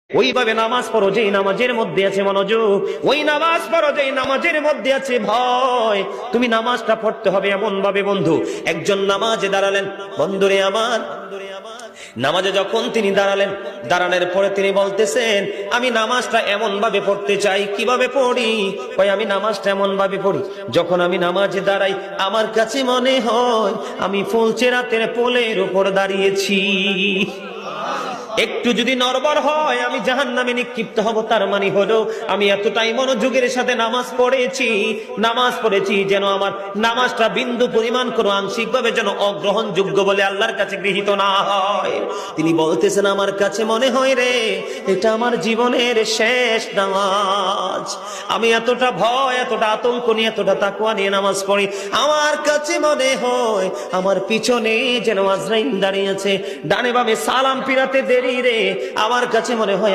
ওইভাবে নামাজ পড়ো যেই নামাজের মধ্যে আছে মনোযোগ, ওই নামাজ পড়ো যেই নামাজের মধ্যে আছে ভয়। তুমি নামাজটা পড়তে হবে এমন ভাবে বন্ধু, একজন নামাজে দাঁড়ালেন, বন্ধুরে আমার, নামাজে যখন তিনি দাঁড়ালেন, দাঁড়ানোর পরে তিনি বলতেছেন আমি নামাজটা এমন ভাবে পড়তে চাই। কিভাবে পড়ি? কই আমি নামাজটা এমন ভাবে পড়ি, যখন আমি নামাজে দাঁড়াই আমার কাছে মনে হয় আমি ফুলচেরাতের পোলের উপর দাঁড়িয়েছি। একটু যদি নড়বড় হয় আমি জাহান্নামে নিক্ষিপ্ত হব। তার মানে হলো আমি এতটাই মনোযোগের সাথে নামাজ পড়েছি যেন আমার নামাজটা বিন্দু পরিমাণ কোনো আংশিক ভাবে যেন অগ্রহণযোগ্য বলে আল্লাহর কাছে গৃহীত না হয়। তিনি বলতেছেন আমার কাছে মনে হয় রে এটা আমার জীবনের শেষ নামাজ। আমি এতটা ভয়, এতটা আতঙ্ক নিয়ে, এতটা তাকওয়া নিয়ে নামাজ পড়ি, আমার কাছে মনে হয় আমার পিছনে যেন আজরাইল দাঁড়িয়ে আছে, ডানে বামে সালাম ফিরাতে দেরি রে, আমার কাছে মনে হয়